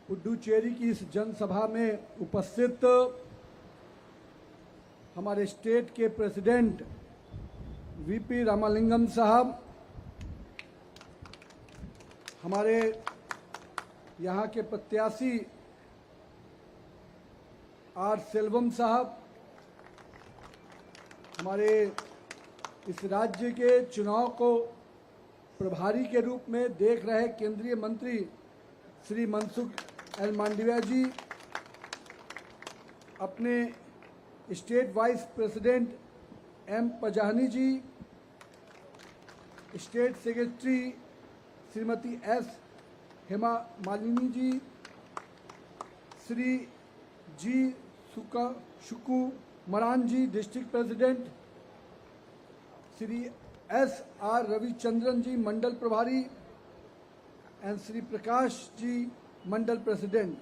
पुडुचेरी की इस जनसभा में उपस्थित हमारे स्टेट के प्रेसिडेंट वीपी रामालिंगम साहब, हमारे यहाँ के प्रत्याशी आर सेल्वम साहब, हमारे इस राज्य के चुनाव को प्रभारी के रूप में देख रहे केंद्रीय मंत्री श्री मनसुख एल मांडविया जी, अपने state vice president M Pazhani ji, state secretary Shrimati S Hema Malini ji, Shri G Sukumaran ji, district president Shri S R Ravichandran ji, मंडल प्रभारी, एंड श्री प्रकाश जी, मंडल प्रेसिडेंट.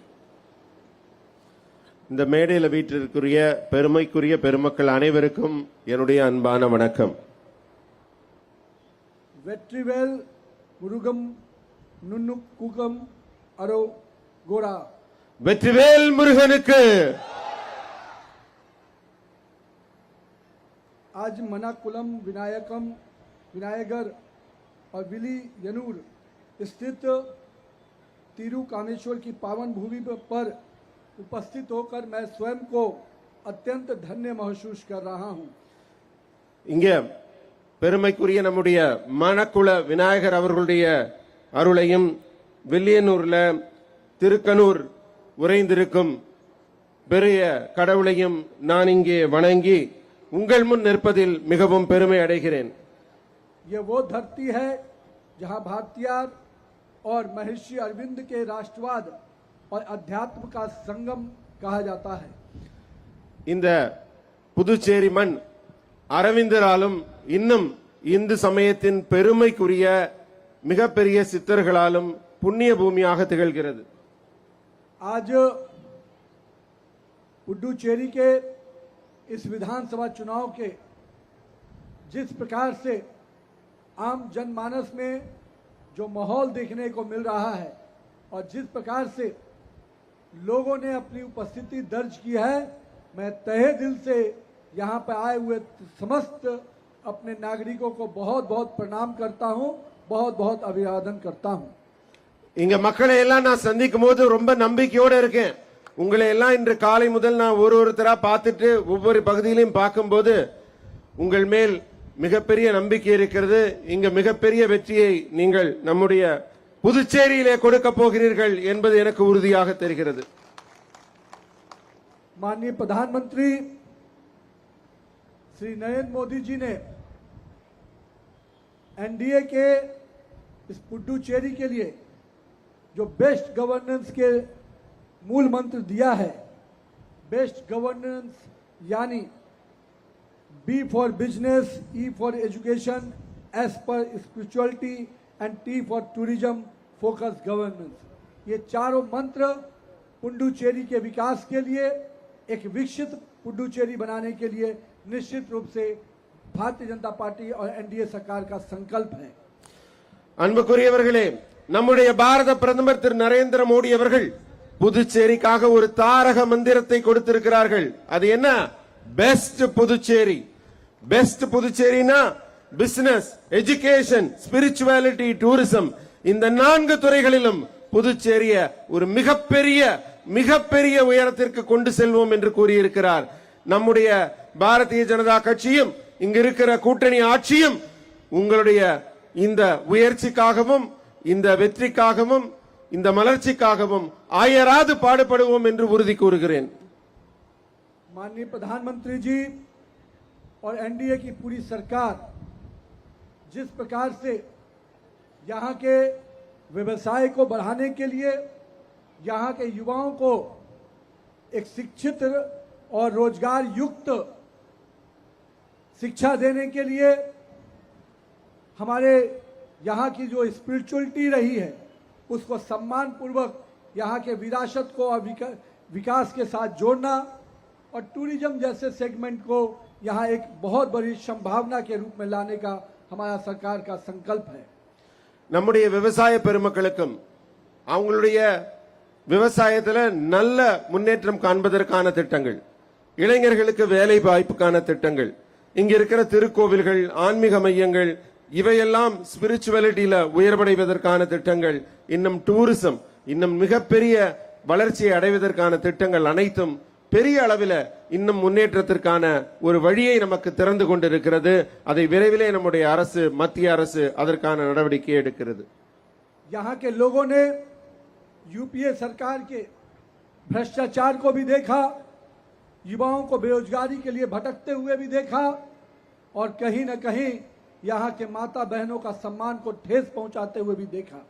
இந்த மேடையில் வீட்டிற்குரிய பெருமைக்குரிய பெருமக்கள் அனைவருக்கும் என்னுடைய அன்பான வணக்கம். வெற்றிவேல் முருகம் நுண்ணுக்குகம் அரோ கோரா. வெற்றிவேல் முருகனுக்கு. आज मनाकुलम विनायगर और विली यनूर स्थित तिरुकामेश्वर की पावन भूमि पर उपस्थित होकर मैं स्वयं को अत्यंत धन्य महसूस कर रहा हूं. இங்க பெருமைக்குரிய நம்முடைய மணக்குள விநாயகர் அவர்களுடைய அருளையும் வில்லியனூர்ல திருக்கனூர் உறைந்திருக்கும் பெரிய கடவுளையும் நான் இங்கே வணங்கி உங்கள் முன் நிற்பதில் மிகவும் பெருமை அடைகிறேன். ये वो धरती है जहां भारतीयार और महर्षि अरविंद के राष्ट्रवाद और अध्यात्म का संगम कहा जाता है. இந்த புதுச்சேரி மண் அரவிந்தராலும் இன்னும் இந்து சமயத்தின் பெருமைக்குரிய மிகப்பெரிய சித்தர்களாலும் புண்ணிய பூமியாக திகழ்கிறது. आज पुडुचेरी के इस विधानसभा चुनाव के जिस प्रकार से आम जनमानस में जो माहौल देखने को मिल रहा है और जिस प्रकार से लोगों ने अपनी उपस्थिति दर्ज की है, मैं तहे दिल से यहाँ पर आए हुए समस्त अपने नागरिकों को बहुत बहुत प्रणाम करता हूँ, बहुत बहुत अभिवादन करता हूँ. இங்க மக்களை எல்லாம் நான் சந்திக்கும் போது ரொம்ப நம்பிக்கையோட இருக்கேன். உங்களை எல்லாம் இன்று காலை முதல் நான் ஒருத்தரா பார்த்துட்டு ஒவ்வொரு பகுதியிலையும் பார்க்கும்போது உங்கள் மேல் மிகப்பெரிய நம்பிக்கை இருக்கிறது. இங்க மிகப்பெரிய வெற்றியை நீங்கள் நம்முடைய புதுச்சேரியிலே கொடுக்க போகிறீர்கள் என்பது எனக்கு உறுதியாக தெரிகிறது. माननीय प्रधानमंत्री श्री नरेंद्र मोदी जी ने एनडीए के इस पुडुचेरी के लिए जो बेस्ट गवर्नेंस के मूल मंत्र दिया है, बेस्ट गवर्नेंस यानी B for business, E for education, S for spirituality and T for tourism focus governance. ये चारों मंत्र पुडुचेरी के विकास के लिए, एक विकसित पुडुचेरी बनाने के लिए निश्चित रूप से भारतीय जनता पार्टी और एनडीए सरकार का संकल्प है. அன்புக்குரியவர்களே, நம்முடைய பாரத பிரதமர் திரு நரேந்திர மோடி அவர்கள் புதுச்சேரிக்காக ஒரு தாரக மந்திரத்தை கொடுத்திருக்கிறார்கள். அது என்ன? பெஸ்ட் புதுச்சேரி. பெஸ்ட் புதுச்சேரினா பிசினஸ், எஜுகேஷன், ஸ்பிரிச்சுவாலிட்டி, டூரிசம், இந்த 4 துறைகளிலும் புதுச்சேரிய ஒரு மிகப்பெரிய உயரத்திற்கு கொண்டு செல்வோம் என்று கூறியிருக்கிறார். நம்முடைய பாரதிய ஜனதா கட்சியும் இங்க இருக்கிற கூட்டணி ஆட்சியும் உங்களுடைய இந்த உயர்ச்சிக்காகவும் இந்த வெற்றிக்காகவும் இந்த மலர்ச்சிக்காகவும் ஆயராது பாடுபடுவோம் என்று உறுதி கூறுகிறேன். माननीय प्रधानमंत्री जी और एनडीए की पूरी सरकार जिस प्रकार से यहाँ के व्यवसाय को बढ़ाने के लिए, यहाँ के युवाओं को एक शिक्षित और रोजगार युक्त शिक्षा देने के लिए, हमारे यहाँ की जो स्पिरिचुअलिटी रही है उसको सम्मान पूर्वक यहाँ के विरासत को और विकास के साथ जोड़ना और टूरिज्म जैसे सेगमेंट को यहाँ एक बहुत बड़ी संभावना के रूप में लाने का हमारा सरकार का संकल्प है. நம்முடைய விவசாய பெருமக்களுக்கும் அவங்களுடைய விவசாயத்துல நல்ல முன்னேற்றம் காண்பதற்கான திட்டங்கள், இளைஞர்களுக்கு வேலை வாய்ப்புக்கான திட்டங்கள், இங்க இருக்கிற திருக்கோவில்கள், ஆன்மீக மையங்கள், இவையெல்லாம் ஸ்பிரிச்சுவலிட்டியில உயர்வடைவதற்கான திட்டங்கள், இன்னும் டூரிசம், இன்னும் மிகப்பெரிய வளர்ச்சியை அடைவதற்கான திட்டங்கள் அனைத்தும் பெரிய அளவில் இன்னும் முன்னேற்றத்திற்கான ஒரு வழியை நமக்கு திறந்து கொண்டிருக்கிறது. அதை விரைவிலே நம்முடைய அரசு, மத்திய அரசு அதற்கான நடவடிக்கை எடுக்கிறது. यहाँ के लोगों ने यूपीए सरकार के भ्रष्टाचार को भी देखा, युवाओं को बेरोजगारी के लिए भटकते हुए भी देखा और कहीं न कहीं यहाँ के माता बहनों का सम्मान को ठेस पहुंचाते हुए भी देखा।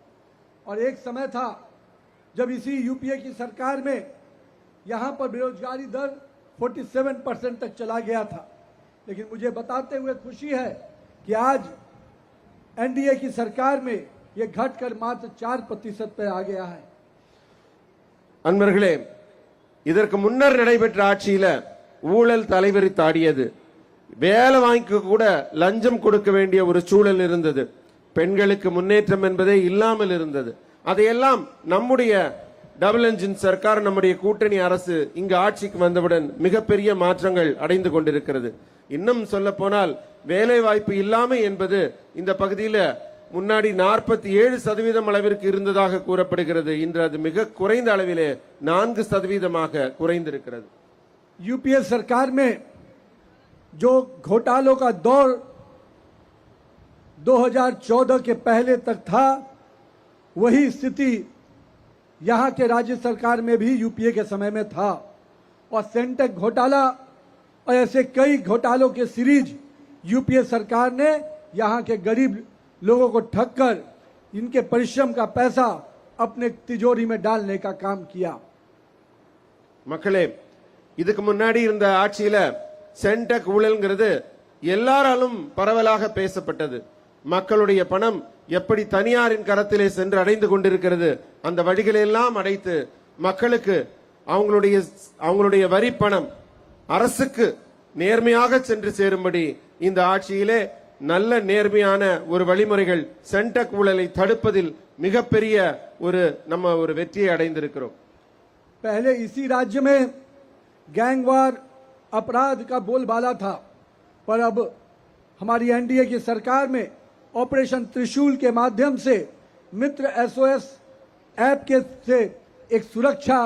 और एक समय था जब इसी यूपीए की सरकार में यहाँ पर बेरोजगारी दर 47% तक चला गया था, लेकिन मुझे बताते हुए खुशी है कि आज एनडीए की सरकार में ये घटकर मात्र 4% पे आ गया है. அன்பர்களே, இதற்கு முன்னர் நடைபெற்ற ஆட்சியில ஊழல் தலைவிரித்தாடியது. வேலை வாங்கிக்க கூட லஞ்சம் கொடுக்க வேண்டிய ஒரு சூழல் இருந்தது. பெண்களுக்கு முன்னேற்றம் என்பதே இல்லாமல் இருந்தது. அதையெல்லாம் நம்முடைய டபுள் என்ஜின் சர்க்கார், நம்முடைய கூட்டணி அரசு இங்கு ஆட்சிக்கு வந்தவுடன் மிகப்பெரிய மாற்றங்கள் அடைந்து கொண்டிருக்கிறது. இன்னும் சொல்ல போனால் வேலை வாய்ப்பு இல்லாமை என்பது இந்த பகுதியில் முன்னாடி 47% அளவிற்கு இருந்ததாக கூறப்படுகிறது. இன்று அது மிக குறைந்த அளவிலே 4% குறைந்திருக்கிறது. यूपीए सरकार में जो घोटालों का दौर 2014 के पहले तक था, वही स्थिति यहाँ के राज्य सरकार में भी यूपीए के समय में था. और सेंटेक घोटाला और ऐसे कई घोटालों के सीरीज यूपीए सरकार ने यहाँ के गरीब लोगों को ठगकर इनके परिश्रम का पैसा अपने तिजोरी में डालने का काम किया. மக்களே, இதுக்கு முன்னாடி இருந்த ஆட்சியில சென்டெக் ஊழல்ங்கிறது எல்லாராலும் பரவலாக பேசப்பட்டது. மக்களுடைய பணம் எப்படி தனியாரின் கரத்திலே சென்று அடைந்து கொண்டிருக்கிறது, அந்த வழிகளை எல்லாம் அடைத்து மக்களுக்கு அவங்களுடைய வரி பணம் அரசுக்கு நேர்மையாக சென்று சேரும்படி இந்த ஆட்சியிலே நல்ல நேர்மையான ஒரு வழிமுறைகள், சென்டெக் ஊழலை தடுப்பதில் மிகப்பெரிய ஒரு வெற்றியை அடைந்திருக்கிறோம். पहले इसी राज्य में गैंगवार अपराध का बोलबाला था, पर अब हमारी एनडीए की सरकार में ऑपरेशन त्रिशूल के माध्यम से मित्र एसओएस ऐप के से एक सुरक्षा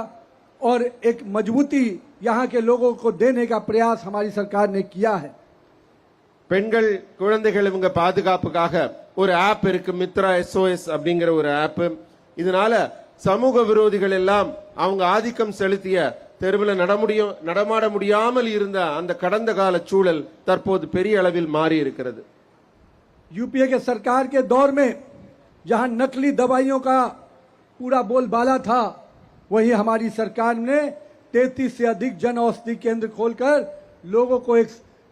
और एक मजबूती यहाँ के लोगों को देने का प्रयास हमारी सरकार ने किया है. பெண்கள், குழந்தைகள் இவங்க பாதுகாப்புக்காக ஒரு ஆப் இருக்கு, மித்ரா எஸ்ஓஎஸ் அப்படிங்கிற ஒரு ஆப். இதனால சமூக விரோதிகள் எல்லாம் அவங்க ஆதிக்கம் செலுத்திய தெருவில் நடமாட முடியாமல் இருந்த அந்த கடந்த கால சூழல் தற்போது பெரிய அளவில் மாறி இருக்கிறது. यूपीए के सरकार के दौर में जहां नकली दवाइयों का पूरा बोलबाला था, वहीं हमारी सरकार ने 33 से अधिक जन औषधि केंद्र खोलकर लोगों को एक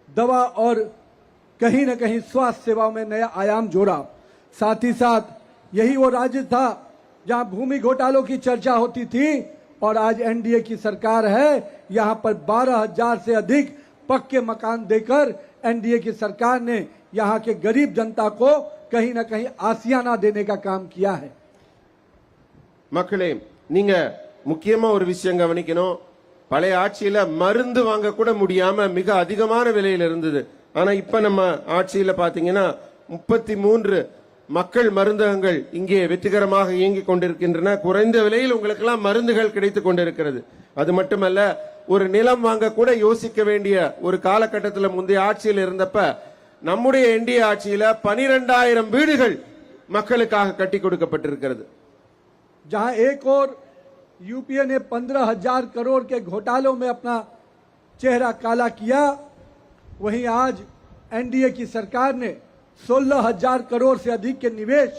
दवा और कहीं न कहीं स्वास्थ्य सेवाओं में नया आयाम जोड़ा. साथ ही साथ यही वो राज्य था जहां भूमि घोटालों की चर्चा होती थी, और आज एनडीए की सरकार है. यहां पर 12,000 से अधिक पक्के मकान देकर एनडीए की सरकार ने यहाँ के गरीब जनता को कहीं न कहीं आसियाना देने का काम किया है. மக்களே, நீங்க முக்கியமா ஒரு விஷயம் கவனிக்கணும். பழைய ஆட்சியில மருந்து வாங்க கூட முடியாம மிக அதிகமான விலையில இருந்தது. ஆனா இப்ப நம்ம ஆட்சியில பாத்தீங்கன்னா 33 மக்கள் மருந்தகங்கள் இங்கே வெற்றிகரமாக இயங்கிக் கொண்டிருக்கின்றன. குறைந்த விலையில் உங்களுக்கு எல்லாம் மருந்துகள் கிடைத்துக் கொண்டிருக்கிறது. அது மட்டுமல்ல, ஒரு நிலம் வாங்க கூட யோசிக்க வேண்டிய ஒரு காலகட்டத்தில் முந்தைய ஆட்சியில் இருந்தப்ப நம்முடைய என்டிஏ ஆட்சியில 12,000 வீடுகள் மக்களுக்காக கட்டி கொடுக்கப்பட்டிருக்கிறது. जहां एक और यूपीए ने 15,000 करोड़ के घोटालों में अपना चेहरा काला किया, वहीं आज एनडीए की सरकार ने 16,000 करोड़ से अधिक के निवेश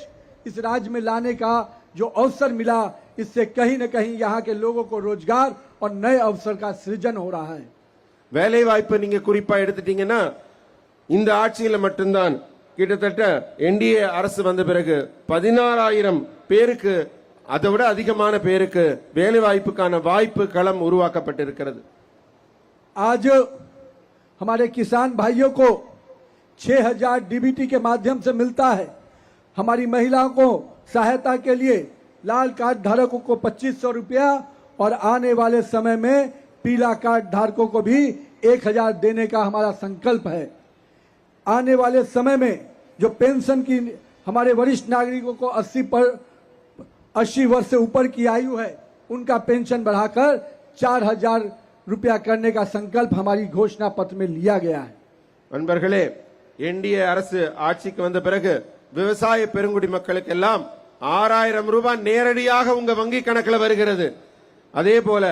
इस राज्य में लाने का जो अवसर मिला, इससे कहीं न कहीं यहाँ के लोगों को रोजगार और नए अवसर का सृजन हो रहा है. வேலை வாய்ப்பு நீங்க குறிப்பா எடுத்துட்டீங்கன்னா இந்த ஆட்சியில மட்டும்தான் கிட்டத்தட்ட என்டிஏ அரசு வந்த பிறகு 16,000 பேருக்கு, அதை விட அதிகமான பேருக்கு வேலை வாய்ப்புக்கான வாய்ப்பு களம் உருவாக்கப்பட்டிருக்கிறது. आज हमारे किसान भाइयों को 6,000 डीबीटी के माध्यम से मिलता है. हमारी महिलाओं को सहायता के लिए लाल कार्ड धारकों को 2500 रुपया और आने वाले समय में पीला कार्ड धारकों को भी 1000 देने का हमारा संकल्प है। आने वाले समय में जो पेंशन की हमारे वरिष्ठ नागरिकों को 80 वर्ष से ऊपर की आयु है, उनका पेंशन बढ़ाकर 4000 रुपया करने का संकल्प हमारी घोषणा पत्र में लिया गया है। நண்பர்களே, என்டிஏ அரசு ஆட்சிக்கு வந்த பிறகு விவசாய பெருங்குடி மக்களுக்கெல்லாம் 6000 ரூபாய் நேரடியாக உங்க வங்கி கணக்கில் வருகிறது. அதே போல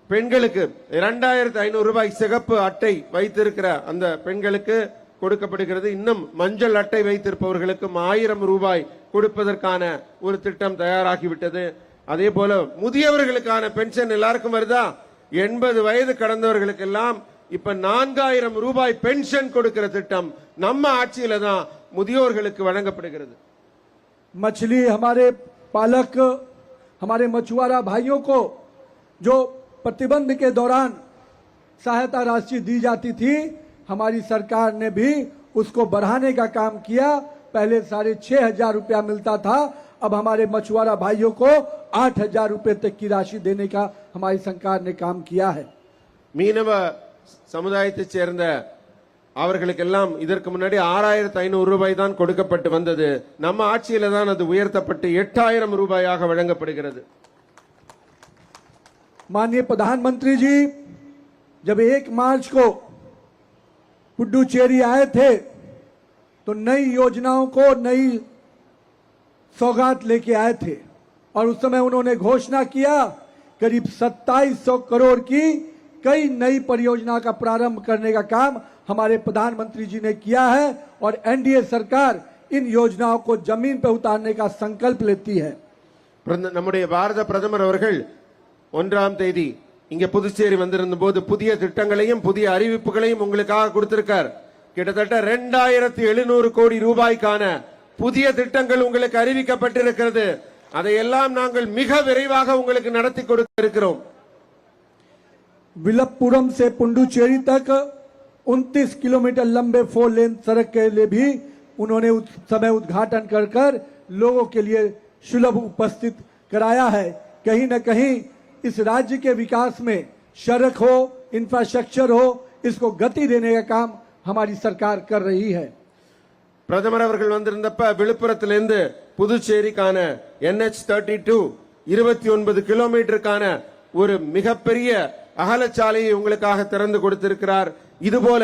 பெண்களுக்கு 2500 ரூபாய் சிகப்பு அட்டை வைத்திருக்கிற அந்த பெண்களுக்கு கொடுக்கப்படுகிறது. இன்னும் மஞ்சள் அட்டை வைத்திருப்பவர்களுக்கு 1000 ரூபாய் கொடுப்பதற்கான ஒரு திட்டம் தயாராகிவிட்டது. அதே போல முதியவர்களுக்கான பென்ஷன் எல்லாருக்கும் வருதா? 80 வயது கடந்தவர்களுக்கெல்லாம் இப்ப 4000 ரூபாய் பென்ஷன் கொடுக்கிற திட்டம் நம்ம ஆட்சியில தான் முதியோர்களுக்கு வழங்கப்படுகிறது. मछली हमारे पालक, हमारे मछुआरा भाइयों को जो प्रतिबंध के दौरान सहायता राशि दी जाती थी, हमारी सरकार ने भी उसको बढ़ाने का काम किया। पहले 6500 रुपया मिलता था, अब हमारे मछुआरा भाइयों को 8000 रुपये तक की राशि देने का हमारी सरकार ने काम किया है। மீனவ சமுதாயத்தைச் சேர்ந்த அவர்களுக்கெல்லாம் இதற்கு முன்னாடி 6500 ரூபாய் தான் கொடுக்கப்பட்டு வந்தது. நம்ம ஆட்சியில தான் அது உயர்த்தப்பட்டு 8000 ரூபாயாக வழங்கப்படுகிறது. माननीय प्रधानमंत्री जी जब 1 मार्च को पुडुचेरी आए थे तो नई योजनाओं को नई सौगात लेके आए थे और उस समय उन्होंने घोषणा किया करीब 2700 करोड़ की कई नई परियोजना का प्रारंभ करने का काम हमारे प्रधानमंत्री जी ने किया है और एनडीए सरकार इन योजनाओं को जमीन पर उतारने का संकल्प लेती है। நம்முடைய பாரத பிரதமர் அவர்கள் 1ஆம் தேதி இங்க புதுச்சேரி வந்திருந்த போது புதிய திட்டங்களையும் புதிய அறிவிப்புகளையும் உங்களுக்காக கொடுத்திருக்கார். கிட்டத்தட்ட 2700 கோடி ரூபாய்க்கான புதிய திட்டங்கள் உங்களுக்கு அறிவிக்கப்பட்டிருக்கிறது. அதையெல்லாம் நாங்கள் மிக விரைவாக உங்களுக்கு நடத்தி கொடுக்க இருக்கிறோம். विलपपुरम से पुडुचेरी तक 29 किलोमीटर लंबे 4 लेन सड़क के लिए भी उन्होंने उस समय उद्घाटन कर लोगों के लिए सुलभ उपस्थित कराया है। कहीं न कहीं इस राज्य के विकास में सड़क हो, इंफ्रास्ट्रक्चर हो, इसको गति देने का काम हमारी सरकार कर रही है। பிரதமர் அவர்கள் வந்திருந்தப்ப விழுப்புரத்திலிருந்து புதுச்சேரிக்கான NH32 29 கிலோமீட்டருக்கான ஒரு மிகப்பெரிய அகலச்சாலையை உங்களுக்காக திறந்து கொடுத்திருக்கிறார். இதுபோல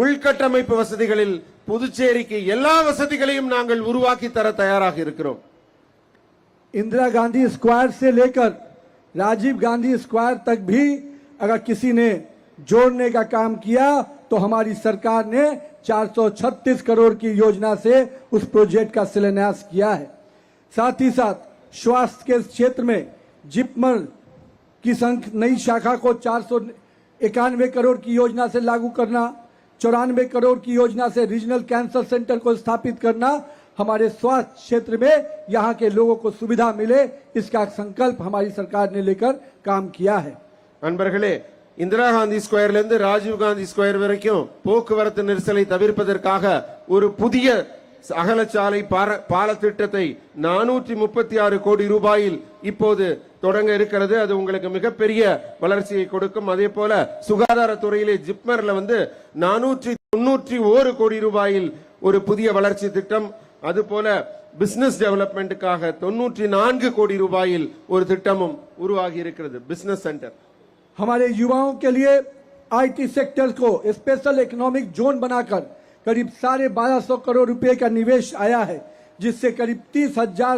உள்கட்டமைப்பு வசதிகளில் புதுச்சேரிக்கு எல்லா வசதிகளையும் நாங்கள் உருவாக்கி தர தயாராக இருக்கிறோம். इंदिरा गांधी स्क्वायर से लेकर राजीव गांधी स्क्वायर तक भी अगर किसी ने जोड़ने का काम किया तो हमारी सरकार ने 436 करोड़ की योजना से उस प्रोजेक्ट का शिलान्यास किया है। साथ ही साथ स्वास्थ्य के क्षेत्र में जिपमर की नई शाखा को 491 करोड़ की योजना से लागू करना, 94 करोड़ की योजना से रीजनल कैंसर सेंटर को स्थापित करना, हमारे स्वास्थ्य क्षेत्र में यहाँ के लोगों को सुविधा मिले, इसका संकल्प हमारी सरकार ने लेकर काम किया है। நண்பர்களே, இந்திரா காந்தி ஸ்கொயர்ல இருந்து ராஜீவ் காந்தி ஸ்கொயர் வரைக்கும் போக்குவரத்து நெரிசலை தவிர்ப்பதற்காக ஒரு புதிய அகலச்சாலை பால திட்டத்தை 436 கோடி ரூபாயில் இப்போது தொடங்க இருக்கிறது. அது உங்களுக்கு மிகப்பெரிய வளர்ச்சியை கொடுக்கும். அதே போல சுகாதாரத்துறையிலே ஜிப்மர்ல 491 கோடி ரூபாயில் ஒரு புதிய வளர்ச்சி திட்டம். அதுபோல பிசினஸ் டெவலப்மெண்ட்டுக்காக 94 கோடி ரூபாயில் ஒரு திட்டமும் உருவாகி இருக்கிறது. பிசினஸ் சென்டர் हमारे युवाओं के लिए आईटी सेक्टर को स्पेशल इकोनॉमिक जोन बनाकर करीब 1250 करोड़ रुपए का निवेश आया है, जिससे करीब 30,000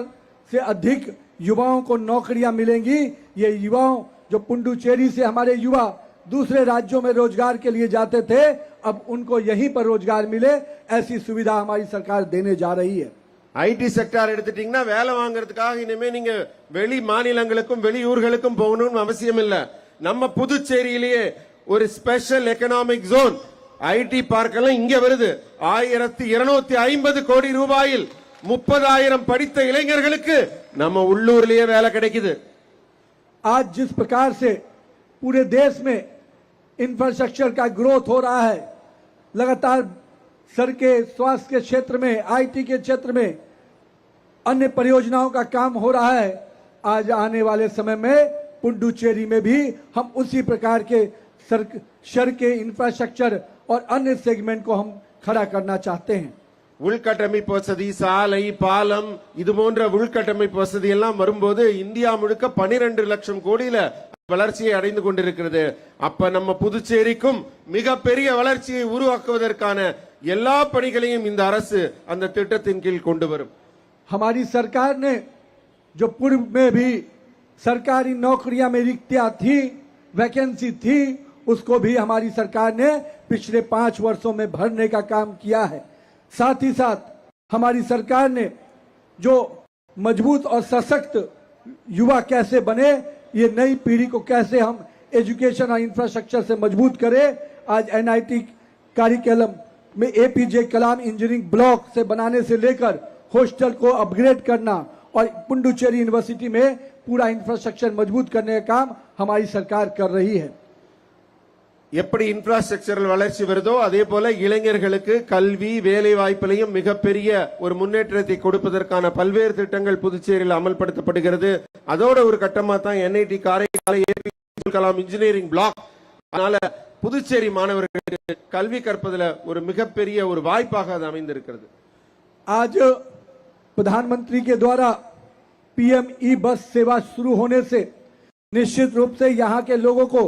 से अधिक युवाओं को नौकरियां मिलेंगी। ये युवाओं जो पुडुचेरी से हमारे युवा दूसरे राज्यों में रोजगार के लिए जाते थे, अब उनको यहीं पर रोजगार मिले, ऐसी सुविधा हमारी सरकार देने जा रही है। ஐடி செக்டார் எடுத்துட்டீங்கன்னா வேலை வாங்குறதுக்காக இனிமே நீங்க வெளி மாநிலங்களுக்கும் வெளியூர்களுக்கும் போகணும்னு அவசியம் இல்ல. நம்ம புதுச்சேரியிலேயே ஒரு special economic zone IT park எல்லாம் இங்க வருது. 1250 கோடி ரூபாயில் 30,000 படித்த இளைஞர்களுக்கு நம்ம உள்ளூர்லயே வேலை கிடைக்குது. आज जिस प्रकार से पूरे देश में इंफ्रास्ट्रक्चर का ग्रोथ हो रहा है, लगातार सड़कें, स्वास्थ्य के क्षेत्र में, आईटी के क्षेत्र में अन्य परियोजनाओं का काम हो रहा है। आज आने वाले समय में पुडुचेरी में भी हम उसी प्रकार के सड़कें, इंफ्रास्ट्रक्चर और अन्य सेगमेंट को हम खड़ा करना चाहते हैं। உள்கட்டமைப்பு வசதி, சாலை, பாலம், இது போன்ற உள்கட்டமைப்பு வசதி எல்லாம் வரும்போது இந்தியா முழுக்க 12 லட்சம் கோடியில வளர்ச்சியை அடைந்து கொண்டிருக்கிறது. அப்ப நம்ம புதுச்சேரிக்கும் மிகப்பெரிய வளர்ச்சியை உருவாக்குவதற்கான எல்லா பணிகளையும் இந்த அரசு அந்த திட்டத்தின் கீழ் கொண்டு வரும். हमारी सरकार ने जो पूर्व में भी सरकारी नौकरियां में रिक्तियां थी, वैकेंसी थी, उसको भी हमारी सरकार ने पिछले 5 वर्षों में भरने का काम किया है। साथ ही साथ हमारी सरकार ने जो मजबूत और सशक्त युवा कैसे बने, ये नई पीढ़ी को कैसे हम एजुकेशन और इंफ्रास्ट्रक्चर से मजबूत करें, आज एनआईटी कार्यक्रम में एपीजे कलाम इंजीनियरिंग ब्लॉक से बनाने से लेकर हॉस्टल को अपग्रेड करना और पुडुचेरी यूनिवर्सिटी में पूरा इंफ्रास्ट्रक्चर मजबूत करने का काम हमारी सरकार कर रही है। எப்படி இன்ஃப்ராஸ்ட்ரக்சரல் வளர்ச்சி வருதோ அதே போல இளைஞர்களுக்கு கல்வி, வேலை வாய்ப்பிலையும் மிகப்பெரிய ஒரு முன்னேற்றத்தை கொடுப்பதற்கான பல்வேறு திட்டங்கள் புதுச்சேரியில் அமல்படுத்தப்படுகிறது. அதோட ஒரு கட்டமா தான் NIT Karaikal APJ Kalam engineering block. அதனால புதுச்சேரி மாணவர்களுக்கு கல்வி கற்பதில் ஒரு மிகப்பெரிய ஒரு வாய்ப்பாக அது அமைந்திருக்கிறது. आज प्रधानमंत्री के द्वारा पीएम ई बस सेवा शुरू होने से निश्चित रूप से यहाँ के लोगों को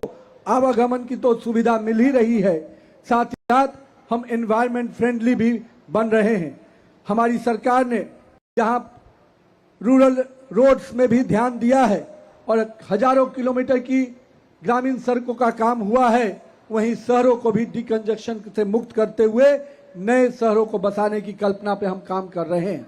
आवागमन की तो सुविधा मिल ही रही है, साथ ही साथ हम एनवायरमेंट फ्रेंडली भी बन रहे हैं। हमारी सरकार ने यहाँ रूरल रोड्स में भी ध्यान दिया है और हजारों किलोमीटर की ग्रामीण सड़कों का काम हुआ है। वहीं शहरों को भी डिकंजक्शन से मुक्त करते हुए नए शहरों को बसाने की कल्पना पे हम काम कर रहे हैं।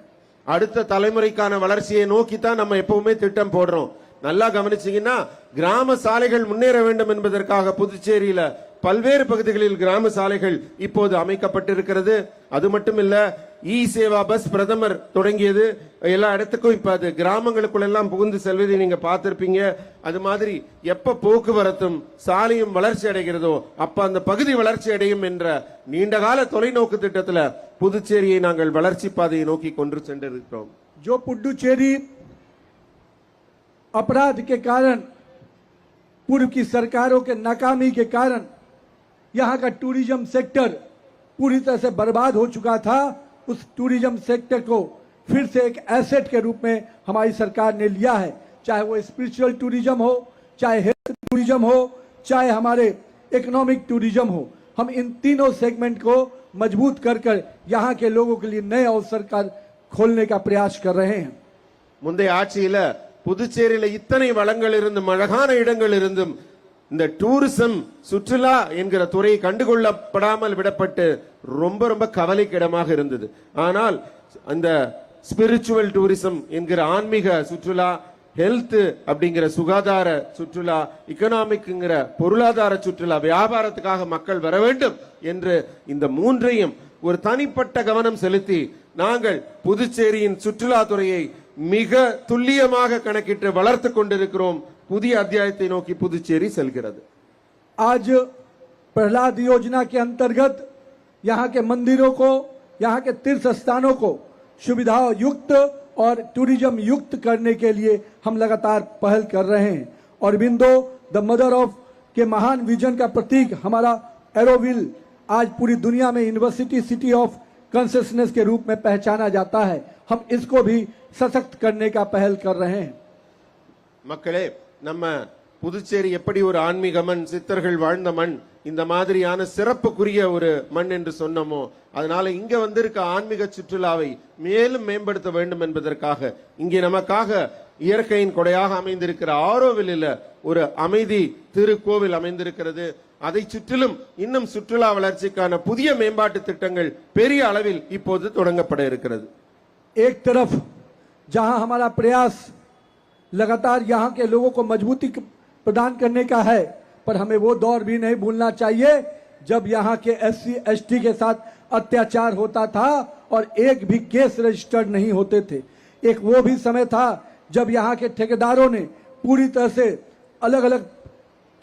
அடுத்த தலைமுறைக்கான வளர்ச்சியை நோக்கி தான் நம்ம எப்பவுமே திட்டம் போடுறோம். நல்லா கவனிச்சீங்கன்னா கிராம சாலைகள் முன்னேற வேண்டும் என்பதற்காக புதுச்சேரியில பல்வேறு பகுதிகளில் கிராம சாலைகள் இப்போது அமைக்கப்பட்டிருக்கிறது. அது மட்டும் இல்ல, இ சேவா பஸ் பிரதமர் தொடங்கியது. எல்லா இடத்துக்கும் இப்ப அது கிராமங்களுக்குள்ள எல்லாம் புகுந்து செல்வதை நீங்க பார்த்திருப்பீங்க. அது மாதிரி எப்ப போக்குவரத்தும் சாலையும் வளர்ச்சி அடைகிறதோ அப்ப அந்த பகுதி வளர்ச்சி அடையும் என்ற நீண்டகால தொலைநோக்கு திட்டத்துல புதுச்சேரியை நாங்கள் வளர்ச்சி பாதையை நோக்கி கொண்டு சென்றிருக்கிறோம். जो पुडुचेरी अपराध के कारण, पूर्व की सरकारों के नाकामी के कारण यहाँ का टूरिज्म सेक्टर पूरी तरह से बर्बाद हो चुका था, उस टूरिज्म सेक्टर को फिर से एक एसेट के रूप में हमारी सरकार ने लिया है। चाहे वो स्पिरिचुअल टूरिज्म हो, चाहे हेल्थ टूरिज्म हो, चाहे हमारे इकोनॉमिक टूरिज्म हो, हम इन तीनों सेगमेंट को मजबूत कर यहाँ के लोगों के लिए नए अवसर का खोलने का प्रयास कर रहे हैं। முந்தைய ஆட்சியில புதுச்சேரியில இத்தனை வளங்கள் இருந்தும் அழகான இடங்கள் இருந்தும் இந்த டூரிசம், சுற்றுலா என்கிற துறை கண்டுகொள்ளப்படாமல் விடப்பட்டு ரொம்ப ரொம்ப கவலைக்கிடமாக இருந்தது. ஆனால் அந்த ஸ்பிரிச்சுவல் டூரிசம் என்கிற ஆன்மீக சுற்றுலா, ஹெல்த் அப்படிங்கிற சுகாதார சுற்றுலா, இக்கனாமிக்ங்கிற பொருளாதார சுற்றுலா, வியாபாரத்துக்காக மக்கள் வர வேண்டும் என்று இந்த மூன்றையும் ஒரு தனிப்பட்ட கவனம் செலுத்தி நாங்கள் புதுச்சேரியின் சுற்றுலா துறையை மிக துல்லியமாக கணக்கிட்டு வளர்த்து கொண்டிருக்கிறோம். புதிய அத்தியாயத்தை நோக்கி புதுச்சேரி செல்கிறது. आज प्रहलाद योजना के अंतर्गत यहाँ के मंदिरों को, यहाँ के तीर्थ स्थानों को सुविधा युक्त और टूरिज्म युक्त करने के लिए हम लगातार पहल कर रहे हैं। और बिंदो द मदर ऑफ के महान विजन का प्रतीक हमारा एरोविल आज पूरी दुनिया में यूनिवर्सिटी सिटी ऑफ कॉन्शियसनेस के रूप में पहचाना जाता है। हम इसको भी सशक्त करने का पहल कर रहे हैं। மக்களே, நம்ம புதுச்சேரி எப்படி ஒரு ஆன்மீக மண், சித்தர்கள் வாழ்ந்த மண், இந்த மாதிரியான சிறப்புக்குரிய ஒரு மண் என்று சொன்னோமோ, அதனால இங்க வந்திருக்க ஆன்மீக சுற்றுலாவை மேலும் மேம்படுத்த வேண்டும் என்பதற்காக இங்கே நமக்காக இயற்கையின் கொடையாக அமைந்திருக்கிற ஆரோவில்ல ஒரு அமைதி திருக்கோவில் அமைந்திருக்கிறது. அதை சுற்றிலும் இன்னும் சுற்றுலா வளர்ச்சிக்கான புதிய மேம்பாட்டு திட்டங்கள் பெரிய அளவில் இப்போது தொடங்கப்பட இருக்கிறது. एक तरफ जहां हमारा प्रयास लगातार यहाँ के लोगों को मजबूती प्रदान करने का है, पर हमें वो दौर भी नहीं भूलना चाहिए जब यहाँ के SC ST के साथ अत्याचार होता था और एक भी केस रजिस्टर्ड नहीं होते थे। एक वो भी समय था जब यहाँ के ठेकेदारों ने पूरी तरह से अलग अलग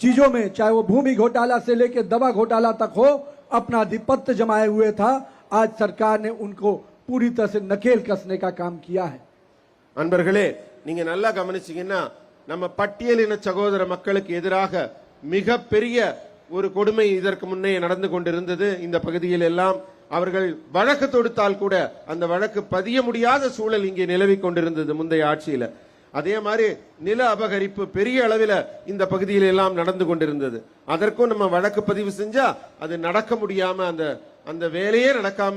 चीजों में, चाहे वो भूमि घोटाला से लेकर दवा घोटाला तक हो, अपना आधिपत्य जमाए हुए था। आज सरकार ने उनको पूरी तरह से नकेल कसने का काम किया है। அன்பர்களே, நீங்க நல்லா கவனிச்சீங்கன்னா நம்ம பட்டியலின சகோதர மக்களுக்கு எதிராக மிகப்பெரிய ஒரு கொடுமை இதற்கு முன்னே நடந்து கொண்டிருந்தது. இந்த பகுதியில் எல்லாம் அவர்கள் வழக்கு தொடுத்தால் கூட அந்த வழக்கு பதிய முடியாத சூழல் இங்கே நிலவிக் கொண்டிருந்தது முந்தைய ஆட்சியில. அதே மாதிரி நில அபகரிப்பு பெரிய அளவில் இந்த பகுதியில் எல்லாம் நடந்து கொண்டிருந்தது. அதற்கும் நம்ம வழக்கு பதிவு செஞ்சா அது நடக்க முடியாம அந்த வேலையே நடக்காம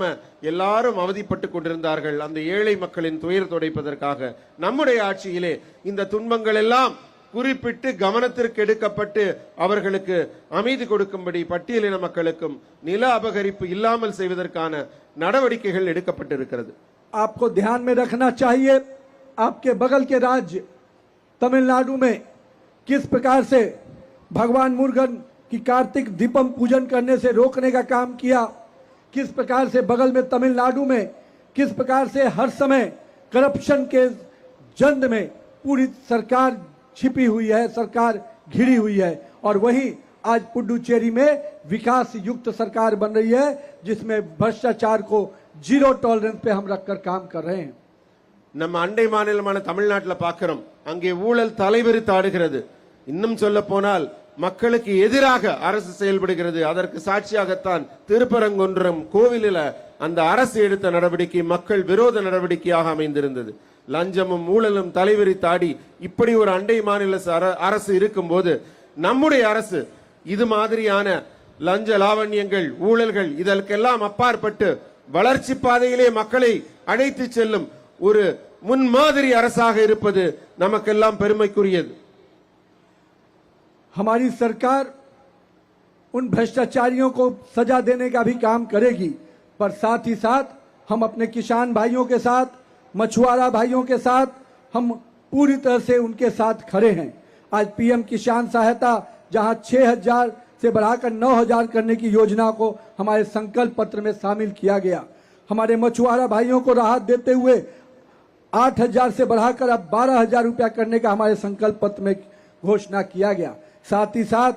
எல்லாரும் அவதிப்பட்டு கொண்டிருந்தார்கள். அந்த ஏழை மக்களின் துயர் துடைப்பதற்காக நம்முடைய ஆட்சியிலே இந்த துன்பங்கள் எல்லாம் குறிப்பிட்டு கவனத்திற்கு எடுக்கப்பட்டு அவர்களுக்கு அமைதி கொடுக்கும்படி பட்டியலின மக்களுக்கும் நில அபகரிப்பு இல்லாமல் செய்வதற்கான நடவடிக்கைகள் எடுக்கப்பட்டிருக்கிறது. आपको ध्यान में रखना चाहिए, आपके बगल के राज्य तमिलनाडु में किस प्रकार से भगवान मुरुगन की कार्तिक दीपम पूजन करने से रोकने का काम किया, किस प्रकार से बगल में तमिलनाडु में किस प्रकार से हर समय करप्शन के जंद में पूरी सरकार छिपी हुई है, सरकार घिरी हुई है, और वहीं आज पुडुचेरी में विकास युक्त सरकार बन रही है जिसमें भ्रष्टाचार को जीरो टॉलरेंस पे हम रखकर काम कर रहे हैं. நம்ம அண்டை மாநிலமான தமிழ்நாட்டில் பார்க்கிறோம், அங்கே ஊழல் தலைவிரித்து ஆடுகிறது. இன்னும் சொல்ல போனால் மக்களுக்கு எதிராக அரசு செயல்படுகிறது. அதற்கு சாட்சியாகத்தான் திருப்பரங்குன்றம் கோவிலில் அந்த அரசு எடுத்த நடவடிக்கை மக்கள் விரோத நடவடிக்கையாக அமைந்திருந்தது. லஞ்சமும் ஊழலும் தலைவிரித்தாடி இப்படி ஒரு அண்டை மாநில அரசு இருக்கும்போது நம்முடைய அரசு இது மாதிரியான லஞ்ச லாவண்யங்கள் ஊழல்கள் இதற்கெல்லாம் அப்பாற்பட்டு வளர்ச்சி பாதையிலே மக்களை அழைத்து செல்லும் ஒரு முன்மாதிரி அரசாக இருப்பது நமக்கெல்லாம் பெருமைக்குரியது. हमारी सरकार उन भ्रष्टाचारियों को सजा देने का भी काम करेगी, पर साथ ही साथ हम अपने किसान भाइयों के साथ, मछुआरा भाइयों के साथ हम पूरी तरह से उनके साथ खड़े हैं. आज पीएम किसान सहायता जहां 6,000 से बढ़ाकर 9,000 करने की योजना को हमारे संकल्प पत्र में शामिल किया गया. हमारे मछुआरा भाइयों को राहत देते हुए 8,000 से बढ़ाकर अब 12,000 रुपया करने का हमारे संकल्प पत्र में घोषणा किया गया. साथ ही साथ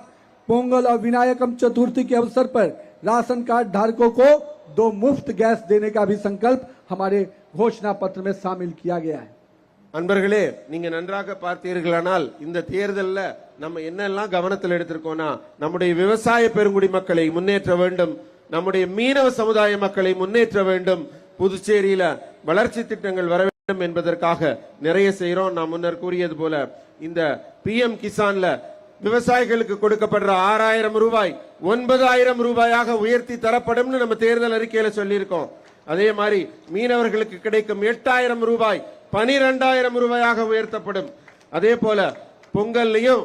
पोंगल और विनायकम चतुर्थी के अवसर पर राशन कार्ड धारकों को 2 मुफ्त गैस देने का भी संकल्प हमारे घोषणा पत्र में शामिल किया गया है. அன்பர்களே, நீங்க நன்றாக பார்த்தீர்களானால் இந்த தேர்தல்ல நம்ம என்னெல்லாம் கவனத்தில் எடுத்திருக்கோம்னா நம்முடைய விவசாய பெருங்குடி மக்களை முன்னேற்ற வேண்டும், நம்முடைய மீனவ சமுதாய மக்களை முன்னேற்ற வேண்டும், புதுச்சேரியில வளர்ச்சி திட்டங்கள் வர வேண்டும் என்பதற்காக நிறைய செய்யறோம். நான் முன்னர் கூறியது போல இந்த PM கிசான்ல விவசாயிகளுக்கு கொடுக்கப்படுற 6,000 ரூபாய் 9,000 ரூபாயாக உயர்த்தி தரப்படும் நம்ம தேர்தல் அறிக்கையில சொல்லியிருக்கோம். அதே மாதிரி மீனவர்களுக்கு கிடைக்கும் 8,000 ரூபாய் 12,000 ரூபாயாக உயர்த்தப்படும். அதே போல பொங்கல்லையும்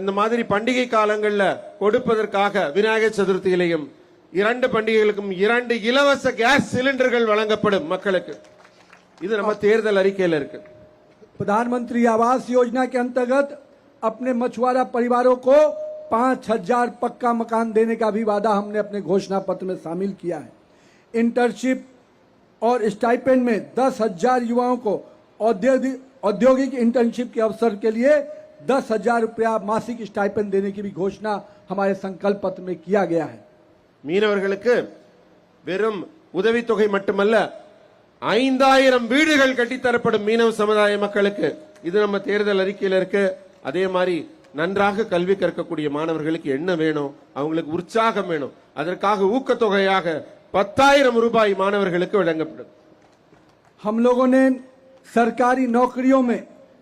அந்த மாதிரி பண்டிகை காலங்கள்ல கொடுப்பதற்காக விநாயகர் சதுர்த்தியிலையும் 2 பண்டிகைகளுக்கும் 2 இலவச கேஸ் சிலிண்டர்கள் வழங்கப்படும் மக்களுக்கு. இது நம்ம தேர்தல் அறிக்கையில இருக்கு. प्रधानमंत्री आवास योजना के अंतर्गत अपने मछुआरा परिवारों को 5,000 पक्का मकान देने का भी वादा हमने अपने घोषणा पत्र में शामिल किया है. इंटर्नशिप और स्टाइपेंड में 10,000 युवाओं को औद्योगिक इंटर्नशिप के अवसर के लिए 10,000 रुपया मासिक स्टाइपेंड देने की भी घोषणा हमारे संकल्प पत्र में किया गया है. மீனவர்களுக்கு வெறும் உதவித்தொகை மட்டுமல்ல 5,000 வீடுகள் கட்டித்தரப்படும் மீனவ சமுதாய மக்களுக்கு. இது நம்ம தேர்தல் அறிக்கையில இருக்கு. அதே மாதிரி நன்றாக கல்வி கற்கக்கூடிய மாணவர்களுக்கு என்ன வேணும், அவங்களுக்கு உற்சாகம் வேணும், அதற்காக ஊக்கத்தொகையாக 10,000 ரூபாய் மாணவர்களுக்கு வழங்கப்படும். हम लोगों ने सरकारी नौकरियों में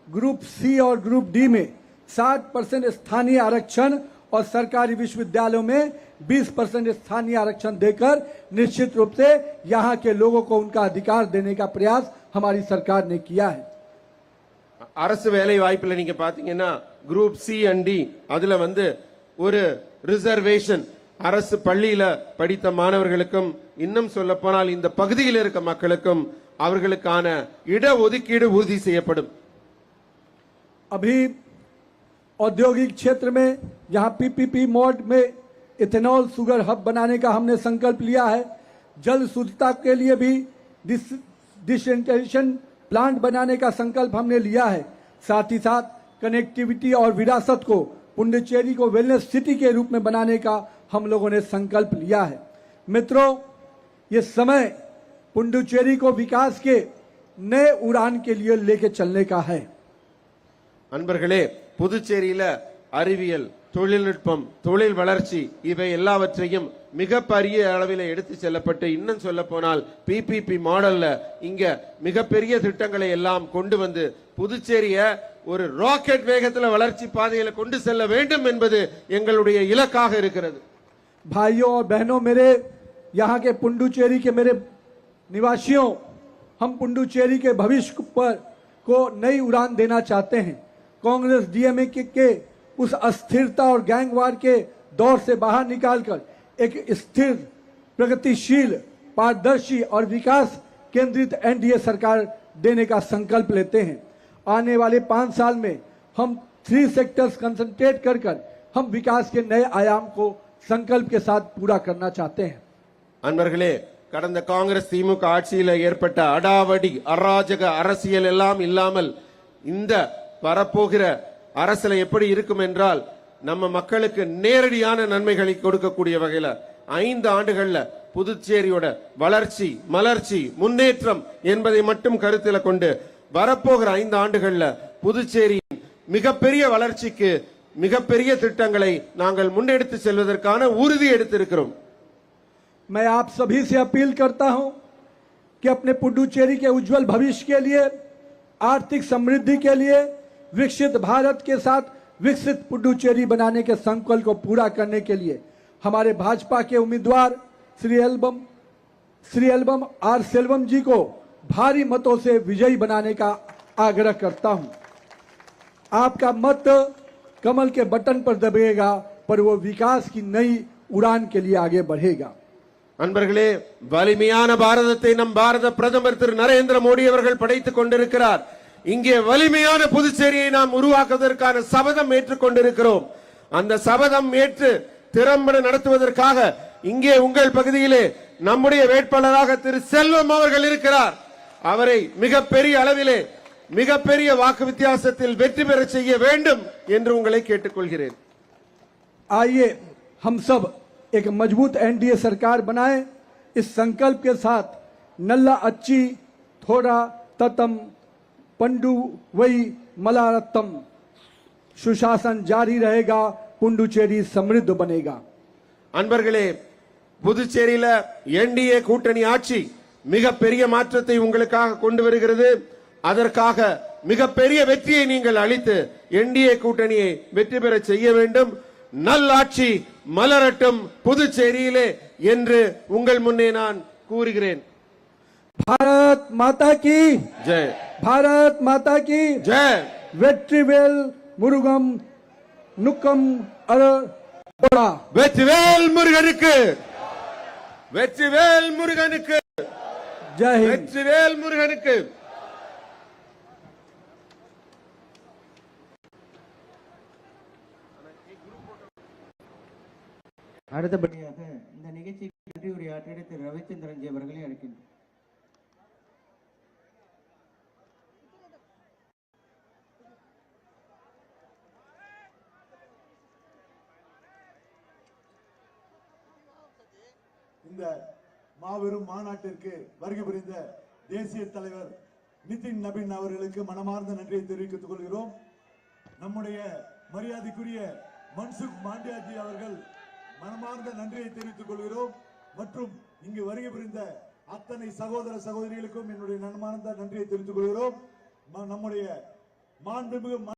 ग्रुप C और ग्रुप D में 60% स्थानीय आरक्षण और सरकारी विश्वविद्यालयों में 20% स्थानीय आरक्षण देकर निश्चित रूप से यहाँ के लोगों को उनका अधिकार देने का प्रयास हमारी सरकार ने किया है. அரசு வேலை வாய்ப்புல நீங்க பாத்தீங்கன்னா குரூப் C and D அதுல ஒரு ரிசர்வேஷன் அரசு பள்ளியில படித்த மாணவர்களுக்கும் இன்னும் சொல்ல போனால் இந்த பகுதியில் இருக்க மக்களுக்கும் அவர்களுக்கான இட ஒதுக்கீடு உறுதி செய்யப்படும். अभी औद्योगिक क्षेत्र में जहां PPP मोड में इथेनॉल शुगर हब बनाने का हमने संकल्प लिया है, जल शुद्धता के लिए भी डिसेंटरेशन प्लांट बनाने का संकल्प हमने लिया है. साथ ही साथ कनेक्टिविटी और विरासत को पुडुचेरी को वेलनेस सिटी के रूप में बनाने का हम लोगों ने संकल्प लिया है. मित्रों, ये समय पुडुचेरी को विकास के नए उड़ान के लिए लेके चलने का है। அன்பர்களே, புதுச்சேரியில அறிவியல், தொழில்நுட்பம், தொழில் வளர்ச்சி இவை எல்லாவற்றையும் மிகப்பெரிய அளவில் எடுத்து செல்லப்பட்டு, இன்னும் சொல்ல போனால் பிபிபி மாடல்ல இங்க மிகப்பெரிய திட்டங்களை எல்லாம் கொண்டு வந்து புதுச்சேரிய ஒரு ராக்கெட் வேகத்தில் வளர்ச்சி பாதையில கொண்டு செல்ல வேண்டும் என்பது எங்களுடைய இலக்காக இருக்கிறது. भाइयों और बहनों, मेरे यहाँ के पुडुचेरी के मेरे निवासियों, हम पुडुचेरी के भविष्य पर को नई उड़ान देना चाहते हैं। कांग्रेस डीएमए के उस अस्थिरता और गैंगवार के दौर से बाहर निकालकर एक स्थिर, प्रगतिशील, पारदर्शी और विकास केंद्रित एनडीए सरकार देने का संकल्प लेते हैं। आने वाले 5 साल में हम 3 सेक्टर्स कंसंट्रेट कर हम विकास के नए आयाम को संकल्प के साथ पूरा करना चाहते हैं। அன்பர்களே, கடந்த காங்கிரஸ் திமுக ஆட்சியில் ஏற்பட்ட அடாவடி அராஜக அரசியல் எல்லாம் இல்லாமல் இந்த வரப்போகிற அரசியல் எப்படி இருக்கும் என்றால், நம்ம மக்களுக்கு நேரடியான நன்மைகளை கொடுக்கக்கூடிய வகையில 5 ஆண்டுகள்ல புதுச்சேரியோட வளர்ச்சி, மலர்ச்சி, முன்னேற்றம் என்பதை மட்டும் கருத்தில் கொண்டு வரப்போகிற 5 ஆண்டுகள்ல புதுச்சேரியின் மிகப்பெரிய வளர்ச்சிக்கு மிகப்பெரிய திட்டங்களை நாங்கள் முன்னெடுத்து செல்வதற்கான உறுதி எடுத்திருக்கிறோம். मैं आप सभी से अपील करता हूं कि अपने पुडुचेरी के उज्जवल भविष्य के लिए, आर्थिक समृद्धि के लिए, विकसित भारत के साथ विकसित पुडुचेरी बनाने के संकल्प को पूरा करने के लिए हमारे भाजपा के उम्मीदवार श्री एल्बम आर सेल्वम जी को भारी मतों से विजयी बनाने का आग्रह करता हूं। आपका मत कमल के बटन पर दबेगा, पर वो विकास की नई उड़ान के लिए आगे बढ़ेगा। அன்பர்களே, வலிமையான பாரதத்தை நம் பாரத பிரதமர் திரு நரேந்திர மோடி அவர்கள் படைத்துக் கொண்டிருக்கிறார். இங்கே வலிமையான புதுச்சேரியை நாம் உருவாக்குவதற்கான சபதம் ஏற்றுக் கொண்டிருக்கிறோம். அந்த சபதம் ஏற்று திறம்பட நடத்துவதற்காக இங்கே உங்கள் பகுதியிலே நம்முடைய வேட்பாளராக திரு செல்வம் அவர்கள் இருக்கிறார். அவரை மிகப்பெரிய அளவிலே மிகப்பெரிய வாக்கு வித்தியாசத்தில் வெற்றி பெற செய்ய வேண்டும் என்று உங்களை கேட்டுக்கொள்கிறேன். आइए हम सब एक मजबूत एनडीए सरकार बनाएं। इस संकल्प के साथ नल्ला अच्छी थोड़ा ततम पंडु वही मलारत्तम सुशासन जारी रहेगा, पुडुचेरी समृद्ध बनेगा। அன்பர்களே, புதுச்சேரியில என்டிஏ கூட்டணி ஆட்சி மிகப்பெரிய மாற்றத்தை உங்களுக்காக கொண்டு வருகிறது. அதற்காக மிகப்பெரிய வெற்றியை நீங்கள் அளித்து என்டிஏ கூட்டணியை வெற்றி பெற செய்ய வேண்டும். நல்லாட்சி மலரட்டும் புதுச்சேரியிலே என்று உங்கள் முன்னே நான் கூறுகிறேன். भारत माता की जय, भारत माता की जय. வெற்றிவேல் முருகன் நுக்கம் அரோடா. வெற்றிவேல் முருகனுக்கு, வெற்றிவேல் முருகனுக்கு, जय हिंद। வெற்றிவேல் முருகனுக்கு. அடுத்தபடியாக இந்த நிகழ்ச்சிக்கு நன்றி உரையாற்றிய திரு ரவிச்சந்திரன் ஜி அவர்களை அழைக்கின்றோம். இந்த மாபெரும் மாநாட்டிற்கு வருகை புரிந்த தேசிய தலைவர் நிதின் நபீன் அவர்களுக்கு மனமார்ந்த நன்றியை தெரிவித்துக் கொள்கிறோம். நம்முடைய மரியாதைக்குரிய மன்சுக் மாண்டியாஜி அவர்கள் மனமார்ந்த நன்றியை தெரிவித்துக் கொள்கிறோம். மற்றும் இங்கு வருகை புரிந்த அத்தனை சகோதர சகோதரிகளுக்கும் என்னுடைய மனமார்ந்த நன்றியை தெரிவித்துக் கொள்கிறோம். நம்முடைய மாண்புமிகு